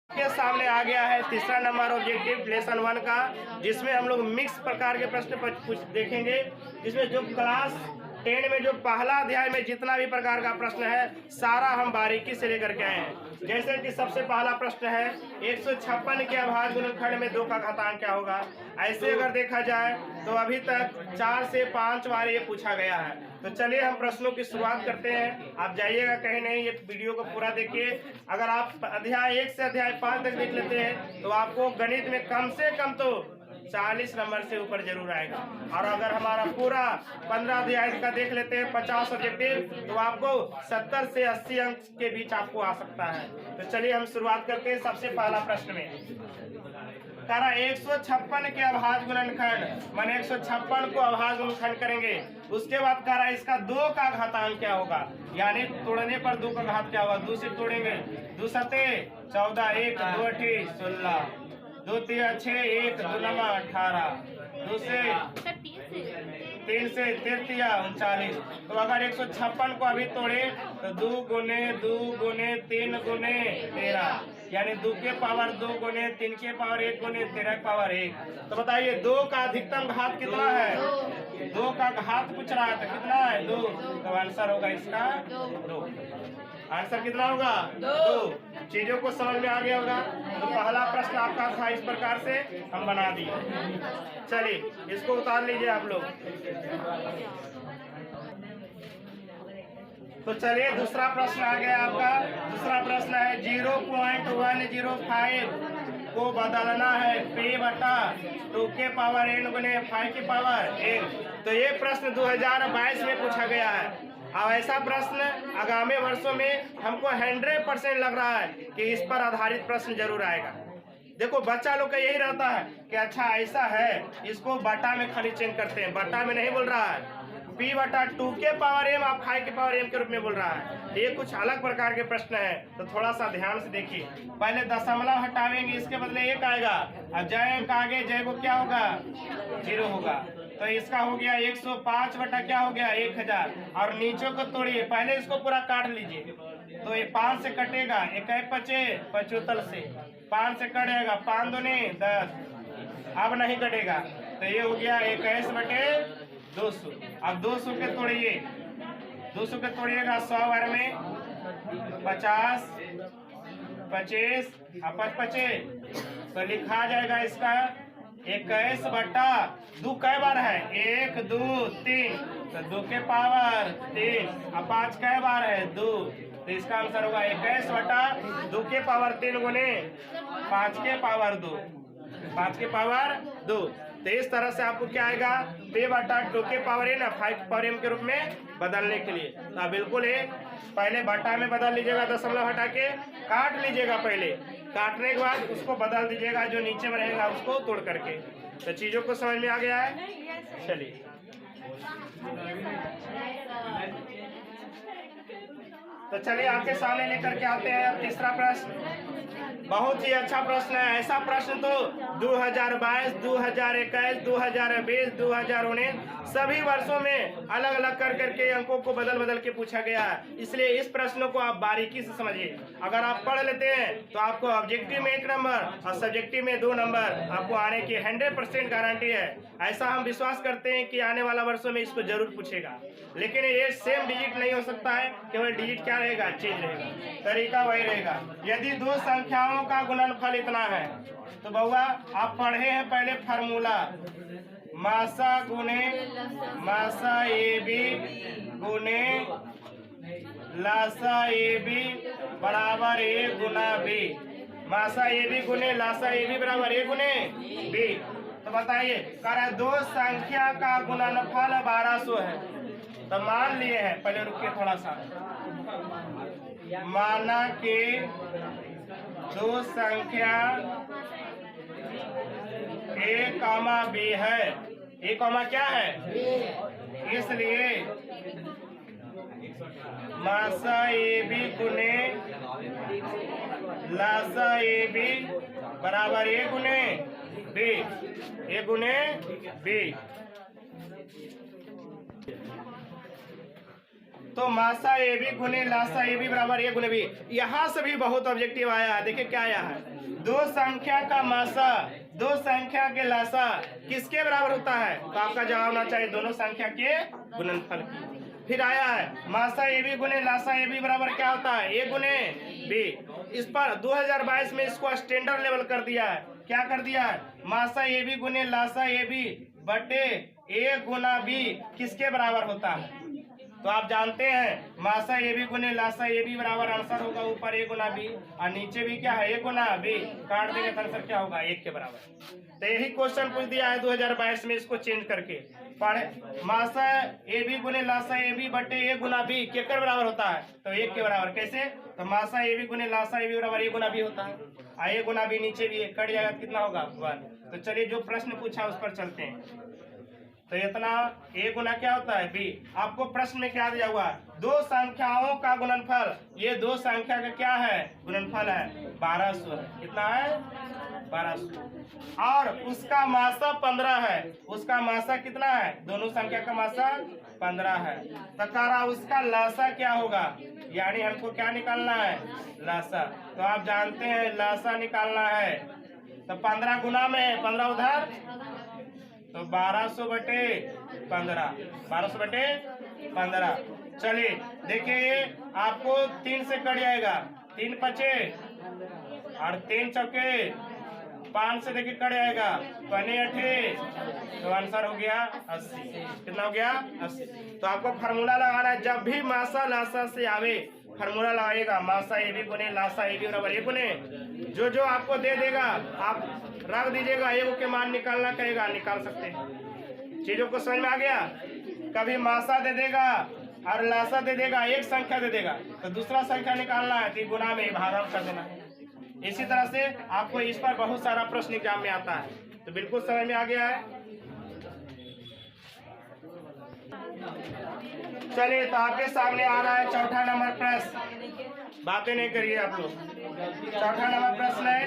के सामने आ गया है तीसरा नंबर ऑब्जेक्टिव लेसन 1 का, जिसमें हम लोग मिक्स प्रकार के प्रश्न कुछ देखेंगे। जिसमें जो क्लास 10 में जो पहला अध्याय में जितना भी प्रकार का प्रश्न है सारा हम बारीकी से लेकर के आए हैं। जैसे कि सबसे पहला प्रश्न है 156 के अभाज्य गुणनखंड में 2 का घातांक क्या होगा। ऐसे अगर देखा जाए तो अभी तक 4 से 5 बार ये पूछा गया है। तो चलिए हम प्रश्नों की शुरुआत करते हैं। आप जाइएगा कहीं नहीं, ये वीडियो को पूरा देखिए। अगर आप अध्याय 1 से अध्याय 5 तक देख लेते हैं तो आपको गणित में कम से कम तो 40 नंबर से ऊपर जरूर आएगा। और अगर हमारा पूरा 15 अध्याय का देख लेते हैं 50 ऑब्जेक्टिव तो आपको 70 से 80 अंक के बीच आपको आ सकता है। तो चलिए हम शुरुआत करते हैं सबसे पहला प्रश्न में। करा 156 के अभाज्य गुणनखंड माने 156 को अभाज्य गुणनखंड करेंगे। उसके बाद करा इसका 2 का घातांक क्या होगा, यानी तोड़ने पर 2 का घात क्या होगा। 2 से तोड़ेंगे, 2 सते 14, 1 2 अठी 16, 2 3 6 1 2 9 18, 2 से 3 से 33 39। तो अगर 156 को अभी तोड़े तो 2 गुने 2 गुने 3 गुने 13, यानी 2 के पावर 2 गुने 3 के पावर 1 गुने 13 के पावर 1। तो बताइए 2 का अधिकतम घात कितना है। 2 का घात पूछ रहा है तो कितना है 2। तो आंसर होगा इसका 2। आंसर कितना होगा 2। चीजों को समझ में आ गया होगा। तो पहला प्रश्न आपका था इस प्रकार से हम बना दिए। चलिए इसको उतार लीजिए आप लोग। तो चलिए दूसरा प्रश्न आ गया आपका। दूसरा प्रश्न है 0.105 को बदलना है p बटा 2 के पावर n गुने 5 के पावर n। तो ये प्रश्न 2022 में पूछा गया है। अब ऐसा प्रश्न आगामी वर्षों में हमको 100% लग रहा है कि इस पर आधारित प्रश्न जरूर आएगा। देखो बच्चा लोग का यही रहता है कि अच्छा ऐसा है, इसको बटा में खाली चेंज करते हैं, बटा में नहीं बोल रहा है। p बटा 2 के पावर m आप 5 के पावर m के रूप में बोल रहा है। ये कुछ अलग प्रकार के प्रश्न है, तो थोड़ा सा ध्यान से देखिए। पहले दशमलव हटावेंगे, इसके बदले 1 आएगा। अब जय अंक आगे जय को क्या होगा 0 होगा। तो इसका हो गया 105 बटा क्या हो गया 1000। और नीचे को तोड़िए, पहले इसको पूरा काट लीजिए। तो ये 5 से कटेगा, 1 पचे 75 से 5 से कटेगा 5 दूने 10। अब नहीं कटेगा तो ये हो गया 21 बटे 200। अब 200 के तोड़िए, 200 के तोड़िएगा 100 बार में 50 25 और 25। तो लिखा जाएगा इसका 21 बटा 2 कै बार है 1 2 3, तो 2 के पावर 3 और 5 कै बार है 2। तो इसका आंसर होगा 21 बटा 2 के पावर 3 गुने 5 के पावर 2, 5 के पावर 2। तो इस तरह से आपको क्या आएगा p बटा 2 के पावर n 5 के पावर m के रूप में बदलने के लिए। तो बिल्कुल पहले बटा में बदल लीजिएगा, दशमलव हटा के काट लीजिएगा। पहले काटने के बाद उसको बदल दीजिएगा, जो नीचे में रहेगा उसको तोड़ करके। तो चीजों को समझ में आ गया है। चलिए तो चलिए आपके सामने लेकर के आते हैं अब तीसरा प्रश्न। बहुत ही अच्छा प्रश्न है। ऐसा प्रश्न तो 2022, 2021, 2020, 2019 सभी वर्षों में अलग अलग कर करके अंकों को बदल बदल के पूछा गया है। इसलिए इस प्रश्न को आप बारीकी से समझिए। अगर आप पढ़ लेते हैं तो आपको ऑब्जेक्टिव में 1 नंबर और सब्जेक्टिव में 2 नंबर आपको आने की 100% गारंटी है। ऐसा हम विश्वास करते हैं कि आने वाला वर्षों में इसको जरूर पूछेगा। लेकिन ये सेम डिजिट नहीं हो सकता है, केवल डिजिट क्या रहेगा चेंज रहेगा, तरीका वही रहेगा। यदि 2 संख्याओं का गुणनफल इतना है तो बउआ आप पढ़े हैं पहले फार्मूला, मासा गुने मासा ए बी गुने लासा ए बी बराबर ए गुना बी। मासा ए बी गुने लासा ए बी बराबर ए गुने बी। तो बताइए कर 2 संख्या का गुणनफल 1200 है। तो मान लिए हैं, पहले रुकिए थोड़ा सा, माना कि 2 संख्या a, b है। a, क्या है इसलिए मासा ए बी गुने लासा ए बी बराबर ए गुने बी, ए गुने बी। तो मासा ए बी गुने लासा ए बी बराबर ए गुने बी। यहाँ से भी बहुत ऑब्जेक्टिव आया है। देखिए क्या आया है, दो संख्या का मासा दो संख्या के लासा किसके बराबर होता है? तो आपका जवाब होना चाहिए दोनों संख्या के गुणनफल की। फिर आया है मासा ए बी गुने लासा ए बी बराबर क्या होता है? ए गुने बी। इस पर 2022 में इसको स्टैंडर्ड लेवल कर दिया है। क्या कर दिया है? मासा ए बी गुने लासा ए बी बटे ए गुना बी किसके बराबर होता है? तो आप जानते हैं मासा ए बी गुने लासा ए बी बराबर आंसर होगा ऊपर ए गुना बी और नीचे भी क्या है? ए गुना बी। काट देंगे तो आंसर क्या होगा? 1 के बराबर। तो यही क्वेश्चन पूछ दिया है 2022 में, इसको चेंज करके पढ़े। मासा ए बी गुने लासा ए बी बटे ए गुना बी केकर बराबर होता है? तो 1 के बराबर। कैसे? तो मासा ए बी गुने लासा ए बी बराबर ए गुना बी होता है और ए गुना बी नीचे भी कट जाएगा, कितना होगा? 1। तो चलिए जो प्रश्न पूछा उस पर चलते हैं। तो इतना ए गुना क्या होता है? बी। आपको प्रश्न में क्या दिया हुआ? दो संख्याओं का गुणनफल। ये दो संख्या का क्या है? गुणनफल है 1200 है। कितना है? 1200। और उसका मासा 15 है। उसका मासा कितना है? दोनों संख्या का मासा 15 है। तकारा उसका लासा क्या होगा? यानी हमको क्या निकालना है? लासा। तो आप जानते हैं लासा निकालना है तो 15 गुना में 15 उधर, तो 1200 बटे 15। 1200 बटे 15। चलिए देखिए आपको 3 से कट जाएगा, 3 पचे और 3 चौके 5 से देखिए कट जाएगा, 5 अठे, तो आंसर हो गया 80। कितना हो गया? 80। तो आपको फार्मूला लगाना है। जब भी मासा लासा से आवे फार्मूला लगाएगा। मासा ए बी गुने लासा ए बी बराबर ए गुने जो आपको दे देगा आप रख दीजिएगा। एगो के मान निकालना कहेगा, निकाल सकते हैं। चीजों को समझ में आ गया? कभी मासा दे देगा और लासा दे देगा, एक संख्या दे देगा तो दूसरा संख्या निकालना है तो गुना में भागा कर देना है। इसी तरह से आपको इस पर बहुत सारा प्रश्न एग्जाम में आता है। तो बिल्कुल समझ में आ गया है। चलिए तो आपके सामने आ रहा है चौथा नंबर प्रश्न। बातें नहीं करिए आप लोग। चौथा नंबर प्रश्न है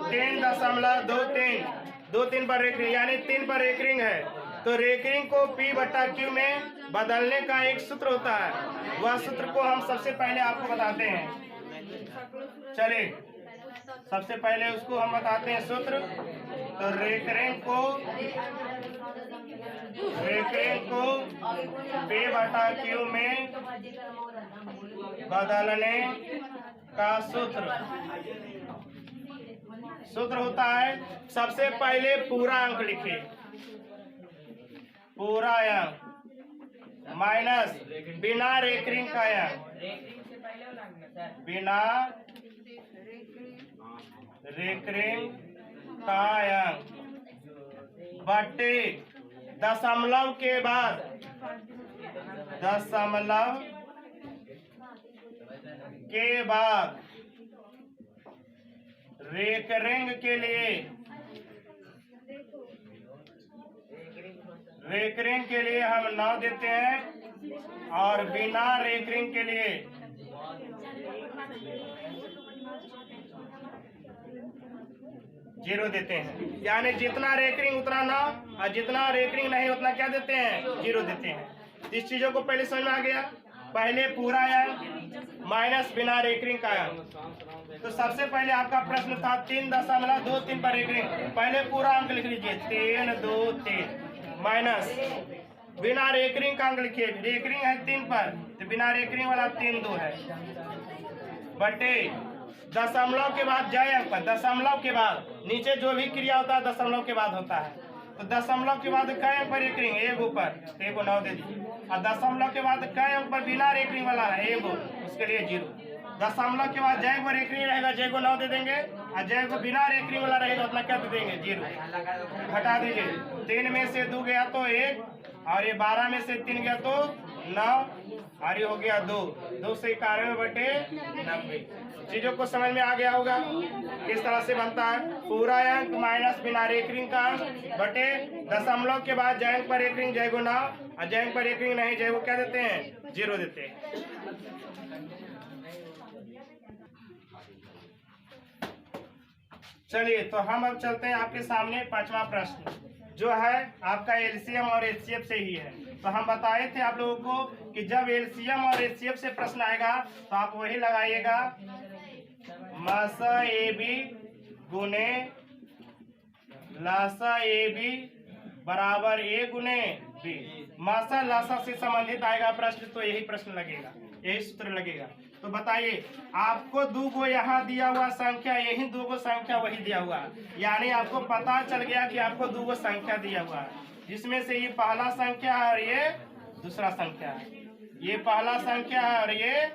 3.23। 2 पर रेकरिंग यानी 3 पर रेकरिंग है तो रेकरिंग को P बटा Q में बदलने का एक सूत्र होता है। वह सूत्र को हम सबसे पहले आपको बताते हैं। चलिए सबसे पहले उसको हम बताते हैं सूत्र। तो रेकरिंग को P बटा Q में बदलने का सूत्र होता है। सबसे पहले पूरा अंक लिखिए, पूरा अंक माइनस बिना रेकरिंग का अंक, बिना रेकरिंग का अंक बटे दशमलव के बाद, दशमलव के बाद रेकरिंग के लिए, रेकरिंग के लिए हम 9 देते हैं और बिना रेकरिंग के लिए 0 देते हैं। यानी जितना रेकरिंग उतना 9 और जितना रेकरिंग नहीं उतना क्या देते हैं? 0 देते हैं। इस चीजों को पहले समझ में आ गया। पहले पूरा अंक माइनस बिना रेकरिंग का अंक। तो सबसे पहले आपका प्रश्न था 3.23 पर रेकरिंग। पहले पूरा अंक लिख लीजिए 3 2 3 माइनस बिना रेकरिंग का अंक लिखिए। रेकरिंग है 3 पर तो बिना रेकरिंग वाला 3 2 है बटे दशमलव के बाद जय अंक पर, दशमलव के बाद नीचे जो भी क्रिया होता है दशमलव के बाद होता है। तो दशमलव के बाद कै अंक पर रेकरिंग? 1 ऊपर, तो 1 9 दे दीजिए। और दशमलव के बाद कै अंक पर बिना रेकरिंग वाला है? 1, उसके लिए 0। दशमलव के बाद जय को रेकरिंग रहेगा, जय को 9 दे देंगे और जय को बिना रेकरिंग वाला रहेगा उतना क्या दे देंगे? 0। घटा दीजिए। 3 में से 2 गया तो 1 और ये 12 में से 3 गया तो 9 और ये हो गया 2। 2 से 91 बटे 90। चीजों को समझ में आ गया होगा किस तरह से बनता है। पूरा अंक माइनस बिना रेकरिंग का अंक बटे दशमलव के बाद जय अंक पर रेकरिंग, जय को 9 और जय अंक पर रेकरिंग नहीं, जय को क्या देते हैं? 0 देते हैं। चलिए तो हम अब चलते हैं आपके सामने पांचवा प्रश्न जो है आपका एलसीएम और एचसीएफ से ही है। तो हम बताए थे आप लोगों को कि जब एलसीएम और एचसीएफ से प्रश्न आएगा तो आप वही लगाइएगा मासा ए बी गुने लासा ए बी बराबर ए गुने बी। मासा लासा से संबंधित आएगा प्रश्न तो यही प्रश्न लगेगा, यही सूत्र लगेगा। तो बताइए, आपको दो गो यहाँ दिया हुआ संख्या, यही दो गो संख्या वही दिया हुआ है, यानी आपको पता चल गया कि आपको दो गो संख्या दिया हुआ है, जिसमें से ये पहला संख्या है और ये दूसरा संख्या है। ये पहला संख्या है और ये,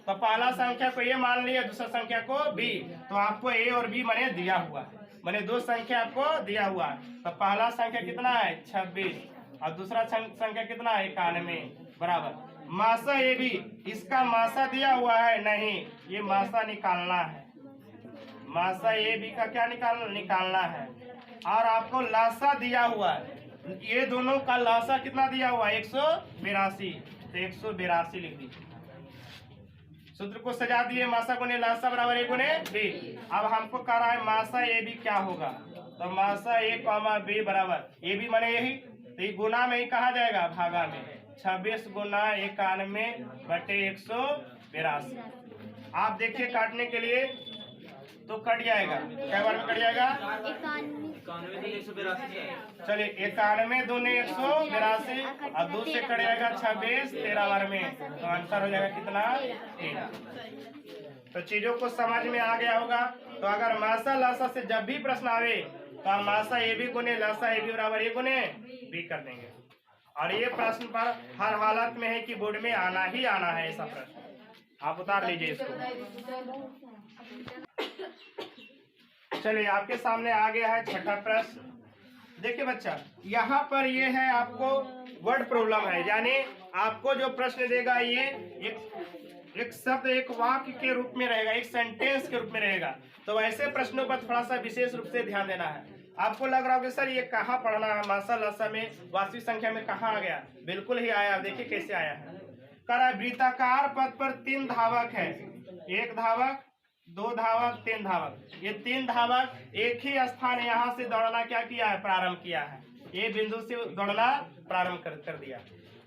तो पहला संख्या को ये मान लिया, दूसरा संख्या को बी। तो आपको ए और बी मैंने दिया हुआ है, मैंने दो संख्या आपको दिया हुआ है। तो पहला संख्या कितना है 26 और दूसरा संख्या कितना है 91 बराबर। मासा ए बी, इसका मासा दिया हुआ है नहीं, ये मासा निकालना है। मासा ए बी का क्या निकालना है। और आपको लासा दिया हुआ है, ये दोनों का लासा कितना दिया हुआ है 182, तो 182 लिख दीजिए। सूत्र को सजा दिए, मासा गुने लासा बराबर ए गुने बी। अब हमको कह रहा है मासा ए बी क्या होगा, तो मासा ए कॉमा बी बराबर ए बी माने यही, तो ये गुना में ही कहा जाएगा भागा में, 26 गुना 91 बटे 182। आप देखिए काटने के लिए तो कट जाएगा, क्या बार में कट जाएगा 91। चलिए 91 दूने 182 और 2 से कट जाएगा 26, 13 बार में, तो आंसर हो जाएगा कितना 13। तो चीजों को समझ में आ गया होगा। तो अगर मासा लासा से जब भी प्रश्न आवे तो हम मासा ए बी गुने लासा ए बी बराबर ए गुने बी कर देंगे। और ये प्रश्न पर हर हालत में है कि बोर्ड में आना ही आना है ऐसा प्रश्न, आप उतार लीजिए इसको। चलिए आपके सामने आ गया है छठा प्रश्न। देखिए बच्चा, यहाँ पर ये है आपको वर्ड प्रॉब्लम है, यानी आपको जो प्रश्न देगा ये एक शब्द एक वाक्य के रूप में रहेगा, एक सेंटेंस के रूप में रहेगा। तो ऐसे प्रश्नों पर थोड़ा सा विशेष रूप से ध्यान देना है। आपको लग रहा होगा सर ये कहाँ पढ़ना है, मासा लासा में वास्तविक संख्या में कहाँ आ गया, बिल्कुल ही आया। देखिए कैसे आया है। कह रहा है वृत्ताकार पथ पर 3 धावक है, 1 धावक 2 धावक 3 धावक। ये 3 धावक एक ही स्थान यहाँ से दौड़ना क्या किया है, प्रारंभ किया है। ये बिंदु से दौड़ना प्रारंभ कर दिया।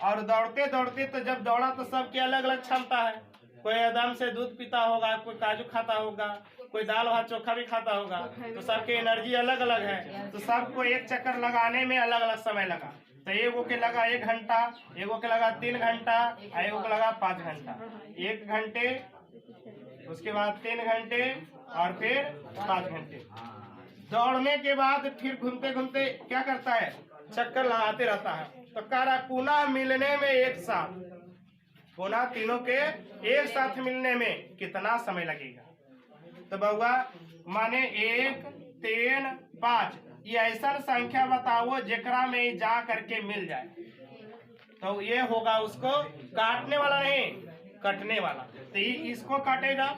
और दौड़ते दौड़ते तो जब दौड़ा तो सबकी अलग अलग क्षमता है। कोई एकदम से दूध पीता होगा, कोई काजू खाता होगा, कोई दाल भात चोखा भी खाता होगा, तो सबकी एनर्जी अलग अलग है। तो सबको एक चक्कर लगाने में अलग अलग समय लगा। तो एगो के लगा 1 घंटा, एगो के लगा 3 घंटा, एगो के लगा 5 घंटा। 1 घंटे, उसके बाद 3 घंटे और फिर 5 घंटे। दौड़ने के बाद फिर घूमते घूमते क्या करता है, चक्कर लगाते रहता है। तो कह रहा है पुनः मिलने में एक साथ, पुनः तीनों के एक साथ मिलने में कितना समय लगेगा। तो बउआ माने 1 3 5 ये ऐसा संख्या बताओ जेकरा में जा करके मिल जाए। तो ये होगा उसको काटने वाला नहीं, कटने वाला। तो इसको काटेगा,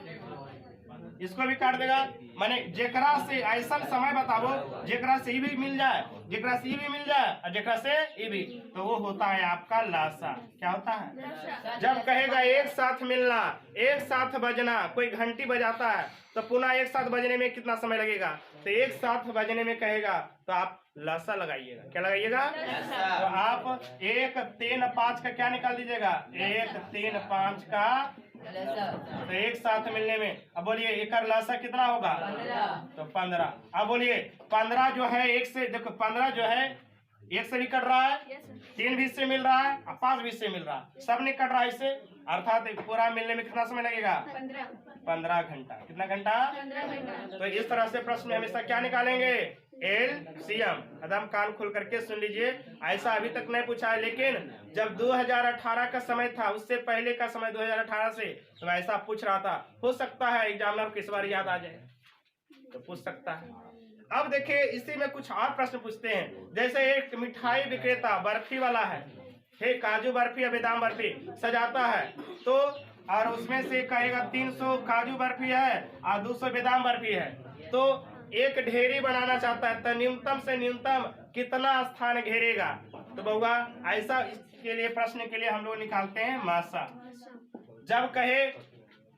इसको भी काट देगा। माने जेकरा से ऐसा समय बताओ जेकरा से भी मिल जाए, जेकरा से भी मिल जाए और जेकरा से ये भी, तो वो होता है आपका लासा। क्या होता है, जब कहेगा एक साथ मिलना, एक साथ बजना, कोई घंटी बजाता है तो पुनः एक साथ बजने में कितना समय लगेगा। तो एक साथ बजने में कहेगा तो आप लासा लगाइएगा। क्या लगाइएगा, तो आप 1 3 5 का क्या निकाल दीजिएगा, 1 3 5 का, तो एक साथ मिलने में। अब बोलिए एक लासा कितना होगा, तो 15। अब बोलिए 15 जो है 1 से, देखो 15 जो है 1 से भी कट रहा है, 3 भी से मिल रहा है और 5 भी से मिल रहा है, सब नहीं कट रहा है इससे। अर्थात पूरा मिलने में कितना समय लगेगा, 15 घंटा। कितना घंटा, 15 घंटा। तो इस तरह से प्रश्न में हमेशा क्या निकालेंगे, एलसीएम। एकदम कान खोल करके सुन लीजिए। ऐसा अभी तक नहीं पूछा है, लेकिन जब 2018 का समय था, उससे पहले का समय 2018 से, तो ऐसा पूछ रहा था। हो सकता है एग्जामिनर को इस बार याद आ जाए तो पूछ सकता है। अब देखिए इसी में कुछ और प्रश्न पूछते हैं। जैसे एक मिठाई विक्रेता बर्फी वाला है, काजू बर्फी या बादाम बर्फी सजाता है, तो और उसमें से कहेगा 300 काजू बर्फी है और 200 बादाम बर्फी है, तो एक ढेरी बनाना चाहता है, तो न्यूनतम से न्यूनतम कितना स्थान घेरेगा। तो बउआ ऐसा इसके लिए प्रश्न के लिए हम लोग निकालते हैं मासा। जब कहे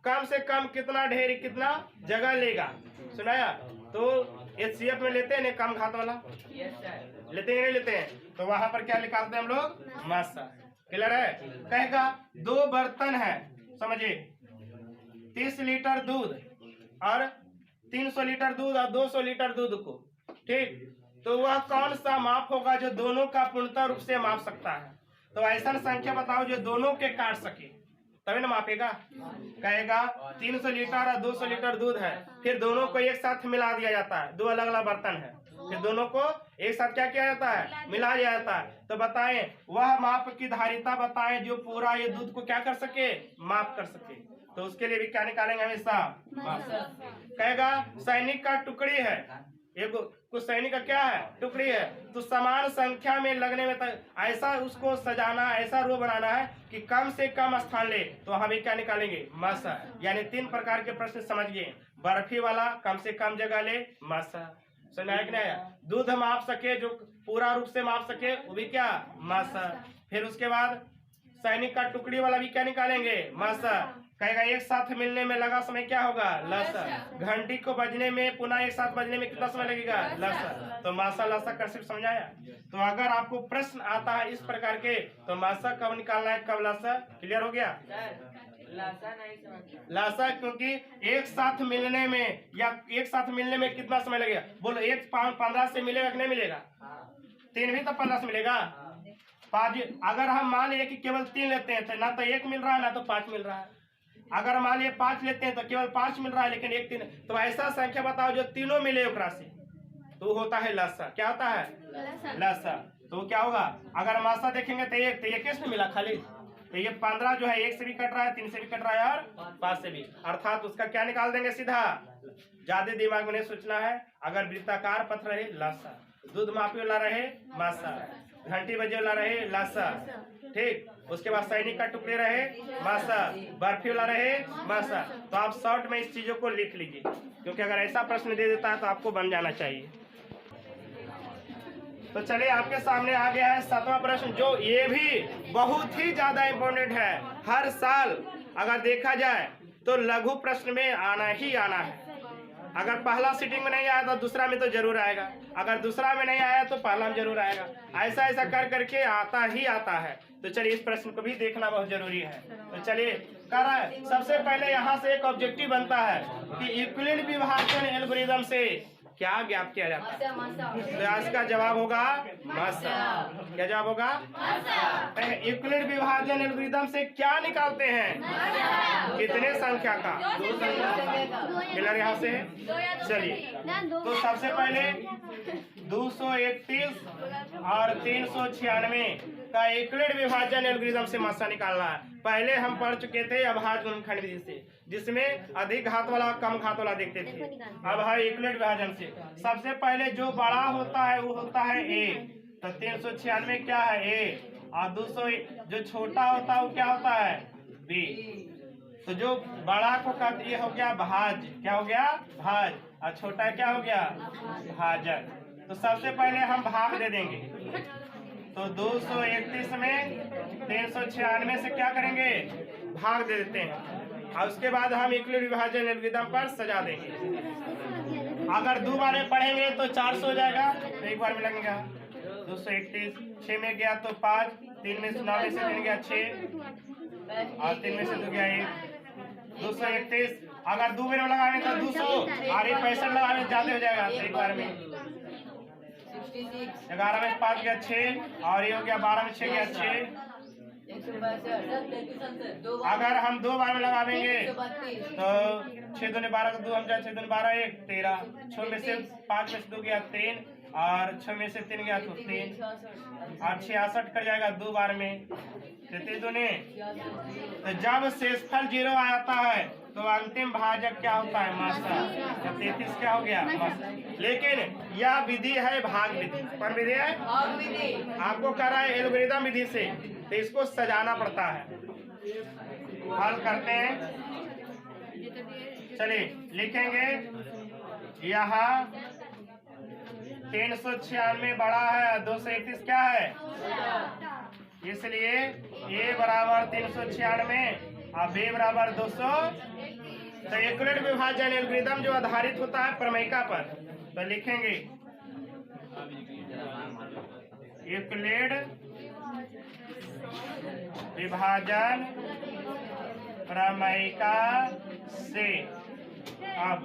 कम से कम कितना ढेरी कितना जगह लेगा, सुनाया, तो एचसीएफ में लेते हैं ना कम घात वाला, लेते हैं नहीं लेते हैं, तो वहां पर क्या निकालते हैं हम लोग, मासा। क्लियर है। कहेगा 2 बर्तन है, समझिए 30 लीटर दूध और 300 लीटर दूध और 200 लीटर दूध को, ठीक, तो वह कौन सा माप होगा जो दोनों का पूर्णतः रूप से माप सकता है? तो ऐसा संख्या बताओ जो दोनों के काट सके, तभी ना मापेगा। कहेगा 300 लीटर और 200 लीटर दूध है, फिर दोनों को एक साथ मिला दिया जाता है, 2 अलग अलग बर्तन है, फिर दोनों को एक साथ क्या किया जाता है? मिला दिया जाता है। तो बताएं वह माप की धारिता बताएं जो पूरा ये दूध को क्या कर सके? माप कर सके। तो उसके लिए भी क्या निकालेंगे? हमेशा कहेगा सैनिक का टुकड़ी है, एक कुछ सैनिक का क्या है? टुकड़ी है, तो समान संख्या में लगने में ऐसा उसको सजाना, ऐसा रो बनाना है कि कम से कम स्थान ले। तो हम क्या निकालेंगे? मसा। यानी 3 प्रकार के प्रश्न समझ गए। बर्फी वाला कम से कम जगह ले, मसा। समझ आया कि नहीं आया? दूध माप सके जो पूरा रूप से माप सके, वो भी क्या? मसा। फिर उसके बाद सैनिक का टुकड़ी वाला भी क्या निकालेंगे? मसा। कहेगा एक साथ मिलने में लगा समय क्या होगा? लसा। घंटी को बजने में पुनः एक साथ बजने में कितना समय लगेगा? लसा। तो मासा लसा कर्सिव समझाया। तो अगर आपको प्रश्न आता है इस प्रकार के, तो मासा कब निकालना है, कब लसा? क्लियर हो गया? लासा क्योंकि एक साथ मिलने में या एक साथ मिलने में कितना समय लगेगा? बोलो, एक 15 से मिलेगा कि नहीं मिलेगा? 3 भी तो 15 से मिलेगा। 5 अगर हम मान लिया कि केवल 3 लेते हैं तो ना तो 1 मिल रहा है ना तो 5 मिल रहा है। अगर मान लिया 5 लेते हैं तो केवल 5 मिल रहा है लेकिन 1 3। तो ऐसा संख्या बताओ जो तीनों मिले ओकरा से, तो होता है लसा। क्या होता है? लसा। तो क्या होगा? अगर मासा देखेंगे तो 1 तो 1 से मिला खाली, तो ये 15 जो है 1 से भी कट रहा है, 3 से भी कट रहा है और 5 से भी, अर्थात उसका क्या निकाल देंगे? सीधा। ज्यादा दिमाग में नहीं सोचना है। अगर वृत्ताकार पथ रहे लसा, दूध मापी वाला रहे मासा, घंटी बजे वाला रहे लासा, ठीक, उसके बाद सैनिक का टुकड़े रहे मासा, बर्फी वाला रहे मासा। तो आप शॉर्ट में इस चीजों को लिख लीजिए, क्योंकि अगर ऐसा प्रश्न दे देता है तो आपको बन जाना चाहिए। तो चलिए आपके सामने आ गया है 7वां प्रश्न, जो ये भी बहुत ही ज्यादा इम्पोर्टेंट है। हर साल अगर देखा जाए तो लघु प्रश्न में आना ही आना है। अगर पहला सीटिंग में नहीं आया तो दूसरा में तो जरूर आएगा, अगर दूसरा में नहीं आया तो पहला में जरूर आएगा। ऐसा ऐसा कर करके आता ही आता है। तो चलिए इस प्रश्न को भी देखना बहुत जरूरी है। तो चलिए कर रहा है। सबसे पहले यहाँ से एक ऑब्जेक्टिव बनता है कि यूक्लिड विभाजन एल्गोरिथम से क्या ज्ञात किया जाता है? तो इसका जवाब होगा मासा। क्या जवाब होगा? यूक्लिड विभाजन एल्गोरिथम से क्या निकालते हैं? कितने संख्या का? 2 संख्या। मिला यहाँ से। चलिए तो सबसे पहले 231 और 396 का यूक्लिड विभाजन एल्गोरिथम से मासा निकालना है। पहले हम पढ़ चुके थे अभाज्य गुणनखंड विधि से, जिसमें अधिक घात वाला कम घात वाला देखते थे। अब है यूक्लिड विभाजन से। सबसे पहले जो बड़ा होता है वो होता है ए, तो 396 क्या है? ए। और 200 जो छोटा होता है वो क्या होता है? बी। तो जो बड़ा को कहते ये हो गया भाज्य। क्या हो गया? भाज्य। और छोटा क्या हो गया? भाजक। तो सबसे पहले हम भाग दे देंगे। तो 231 में 396 से क्या करेंगे? भाग दे देते हैं। और उसके बाद हम यूक्लिड विभाजन एल्गोरिथम पर सजा देंगे। अगर 2 बार में पढ़ेंगे तो 400 हो जाएगा, तो 1 बार में लगेगा। 231 6 में गया तो 5, 3 में से 9 में से 3 गया 6 और 3 में से 2 गया 1। 231 अगर 2 बार में लगाएंगे तो 200 और 65 लगाने ज्यादा हो जाएगा, तो 1 बार में 11 में 5 गया 6 और ये हो गया 12 में 6 गया 6। अगर हम 2 बार में लगावेंगे तो 6 दूनी 12 का 2 हम जाए 6 दूनी 12 1 13। 6 में से 5 में से 2 गया 3 और 6 में से 3 गया तो 3 और 66 कर जाएगा 2 बार में 33 दूनी। तो जब शेषफल 0 आता है तो अंतिम भाजक क्या होता है? मासा। 33 क्या हो गया? मासा। लेकिन यह विधि है भाग विधि। कौन विधि है? आपको कह रहा है एल्गोरिथम विधि से, तो इसको सजाना पड़ता है। हल करते हैं। चलिए लिखेंगे यहाँ 396 बड़ा है, 231 क्या है? इसलिए a बराबर 396 और b बराबर 200। तो यूक्लिड विभाजन एल्गोरिथम जो आधारित होता है प्रमेयिका पर, तो लिखेंगे यूक्लिड विभाजन प्रमेयिका से अब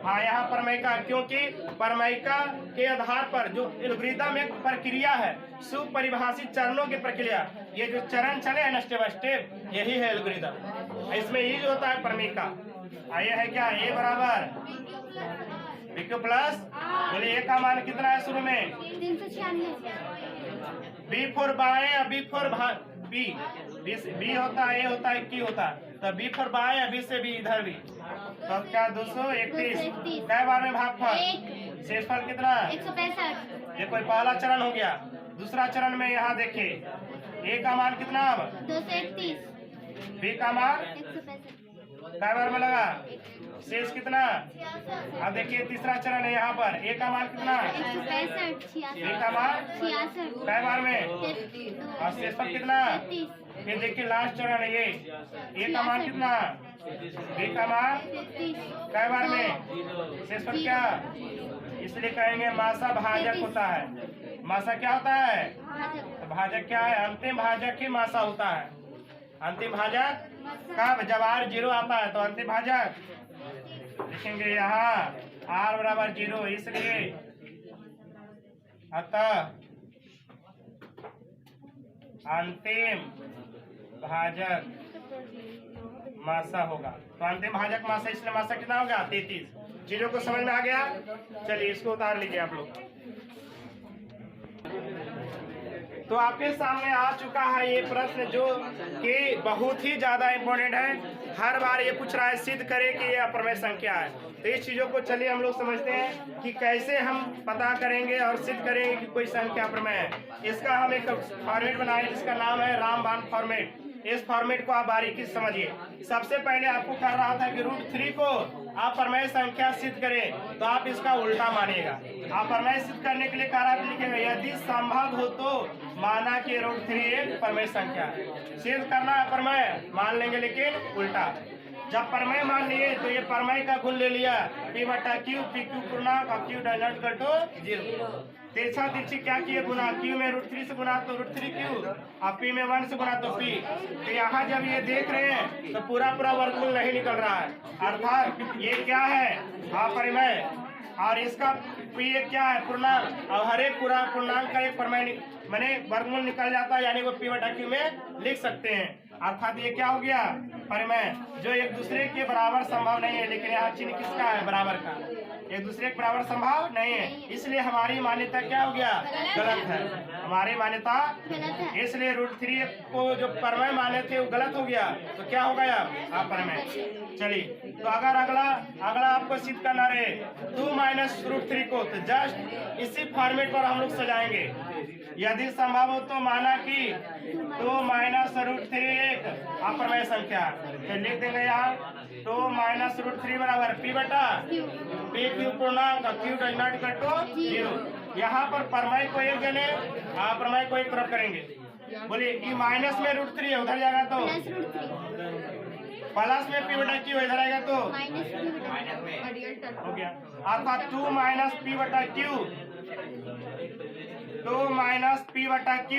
हाँ, यहाँ परमैका, क्योंकि परमैका के आधार पर जो एल्गोरिथम एक प्रक्रिया है, सुपरिभाषित चरणों की प्रक्रिया, ये जो चरण चले हैं ना स्टेप बाय स्टेप, यही है एल्गोरिथम। इसमें यूज होता है परमैका। आइए है क्या, ए बराबर BQ प्लस, बोलिए ए का मान कितना है शुरू में? 396। B फॉर बाएं या B फॉर बी? बी होता है, ए होता है, की होता है, तो B फॉर बाएं या B से B इधर भी, तो क्या 231 कै बार में भागफल? शेषफल कितना? 165। ये कोई पहला चरण हो गया। दूसरा चरण में यहाँ देखिए, ए का मान कितना अब? 231। B का मान 165। कै बार में लगा? शेष कितना? अब देखिए तीसरा चरण है यहाँ पर, ए का मान कितना? 165। B का मान 66। कै बार में? और शेषफल कितना? ये देखिए लास्ट चरण है ये, ए का मान कितना? B का मान कै बार में? शेषफल क्या? इसलिए कहेंगे मासा भाजक होता है। मासा क्या होता है? तो भाजक क्या है? अंतिम भाजक ही मासा होता है। अंतिम भाजक कब? जब R 0 आता है तो अंतिम भाजक लिखेंगे यहाँ R बराबर 0, इसलिए अतः अंतिम भाजक मासा होगा। तो अंतिम भाजक मासा, इसलिए मासा कितना होगा? 33। चीजों को समझ में आ गया? चलिए इसको उतार लीजिए आप लोग। तो आपके सामने आ चुका है ये प्रश्न, जो कि बहुत ही ज्यादा इम्पोर्टेंट है। हर बार ये पूछ रहा है सिद्ध करें कि ये अप्रमेय संख्या है। तो इस चीजों को चलिए हम लोग समझते हैं कि कैसे हम पता करेंगे और सिद्ध करेंगे कि कोई संख्या अप्रमेय है। इसका हम एक फॉर्मेट बनाए जिसका नाम है रामबाण फॉर्मेट। इस फॉर्मेट को आप बारीकी से समझिए। सबसे पहले आपको कह रहा था कि √3 को आप परमेय संख्या सिद्ध करें, तो आप इसका उल्टा मानिएगा। आप परमेय सिद्ध करने के लिए कह रहा था, लिखेगा यदि संभव हो तो माना कि √3 एक परमेय संख्या है। सिद्ध करना है परमेय मान लेंगे, लेकिन उल्टा। जब परमेय मान लिए तो ये परमेय का गुण ले लिया, P बटा Q, PQ पूर्णांक और Q does not equal to 0। तिरछा तिरछी क्या किए गुना, Q में √3 से गुना तो √3Q, और P में 1 से गुना तो P। तो यहाँ जब ये देख रहे हैं तो पूरा वर्गमूल नहीं निकल रहा है, अर्थात ये क्या है? अपरिमेय। और इसका P क्या है? पूर्णांक। और हर एक पूरा पूर्णांक का एक परमेय माने वर्गमूल निकल जाता है, यानी वो P बटा Q में लिख सकते हैं। अर्थात ये क्या हो गया? परिमेय, जो एक दूसरे के बराबर संभव नहीं है। लेकिन यहाँ चिन्ह किसका है? बराबर का। एक दूसरे के बराबर संभव नहीं है, इसलिए हमारी मान्यता क्या हो गया? गलत है। हमारी मान्यता गलत है। इसलिए √3 को जो परमेय माने थे वो गलत हो गया। तो क्या हो गया? अपरिमेय। चलिए, तो अगर अगला आपको सिद्ध करना रहे 2 माइनस √3 को, तो जस्ट इसी फॉर्मेट पर हम लोग सजाएंगे। यदि संभव हो तो माना कि 2 माइनस √3 एक अपरिमेय संख्या। तो लिख देंगे यहाँ 2 माइनस √3 बराबर P बटा PQ पूर्णांक Q does not equal to 0। यहाँ पर परमेय को एक देने, अपरिमेय को एक तरफ करेंगे। बोलिए ये माइनस में √3 है, उधर जाएगा तो प्लस में P बटा Q इधर आएगा तो हो गया। अर्थात 2 माइनस P बटा Q, 2 माइनस P बटा Q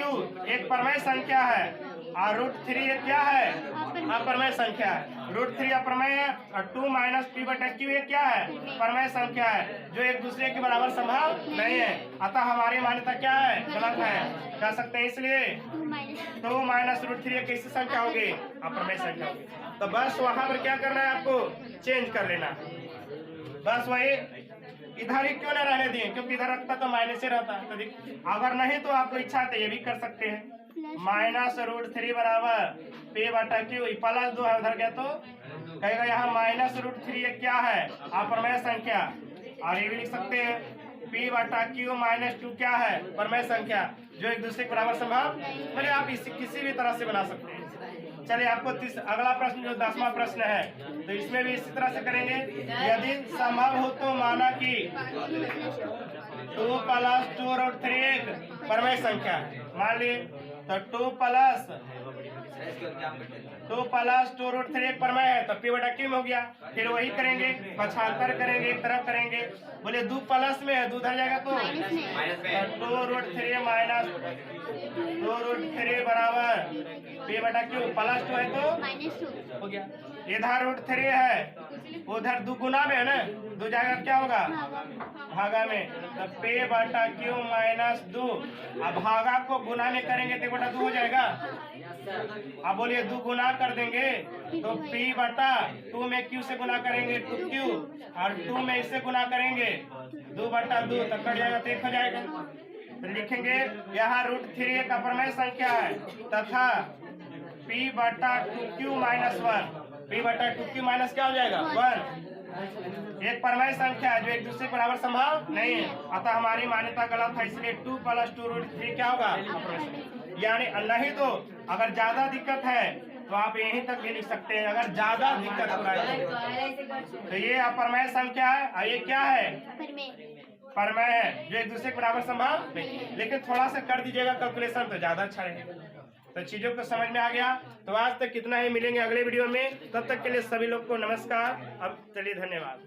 एक परमेय संख्या है, और √3 एक क्या है? अपरमेय संख्या है। √3 अपरमेय है और 2 माइनस P बटा Q एक क्या है? परमेय संख्या है, जो एक दूसरे के बराबर संभव नहीं है। अतः हमारी मान्यता क्या है? गलत है, कह सकते हैं। इसलिए 2 माइनस √3 एक कैसी संख्या होगी? अपरमेय संख्या होगी। तो बस वहां पर क्या करना है? आपको चेंज कर लेना। बस वही इधर ही क्यों न रहने दिए, क्योंकि इधर रखता तो माइनस से रहता। तो अगर नहीं तो आपको इच्छा है तो ये भी कर सकते हैं। माइनस √3 बराबर P बटा Q, प्लस 2 है उधर गया तो कहेगा यहाँ माइनस √3 क्या है? अपरमेय संख्या। और ये भी लिख सकते हैं P बटा Q माइनस 2 क्या है? परमेय संख्या, जो एक दूसरे के बराबर संभव। बोले आप इसे किसी भी तरह से बना सकते हैं। चलिए आपको अगला प्रश्न जो 10वां प्रश्न है, तो इसमें भी इसी तरह से करेंगे। यदि संभव हो तो माना कि 2 प्लस 2 √3 एक परमेय संख्या मान लिए, तो 2 प्लस 2 प्लस 2 रूट 3 एक प्रमेय है तो p बटा q में हो गया। फिर वही करेंगे, पक्षांतर करेंगे, एक तरफ करेंगे। बोले 2 प्लस में है, 2 उधर जाएगा तो माइनस में 2 रूट 3 माइनस 2 रूट 3 बराबर p बटा q प्लस 2 है तो -2 हो गया। इधर रूट 3 है, उधर 2 गुना में है ना, 2 जाएगा क्या होगा भागा में, तो p बटा q माइनस 2। अब भागा को गुना में करेंगे तो 1 बटा 2 हो जाएगा। अब बोलिए 2 गुना कर देंगे तो p बटा 2 में q से गुना करेंगे 2q और 2 में इससे गुना करेंगे 2 बटा 2 तो कट जाएगा तो 1 हो जाएगा। तो लिखेंगे यहाँ रूट 3 एक अप्रमेय संख्या है तथा p बटा 2q माइनस 1, p बटा 2q माइनस क्या हो जाएगा 1। एक परमेय संख्या है जो एक दूसरे के बराबर संभव नहीं है, अतः हमारी मान्यता गलत है, इसलिए 2 प्लस 2 रूट 3 क्या होगा यानी नहीं। तो अगर ज्यादा दिक्कत है तो आप यहीं तक भी लिख सकते हैं, अगर ज्यादा दिक्कत हो रहा है तो ये अपरमेय संख्या है और ये क्या है परमेय है जो एक दूसरे के बराबर संभव नहीं। लेकिन थोड़ा सा कर दीजिएगा कैलकुलेशन तो ज्यादा अच्छा रहेगा। तो चीजों को समझ में आ गया। तो आज तक कितना ही, मिलेंगे अगले वीडियो में, तब तक के लिए सभी लोग को नमस्कार। अब चलिए धन्यवाद।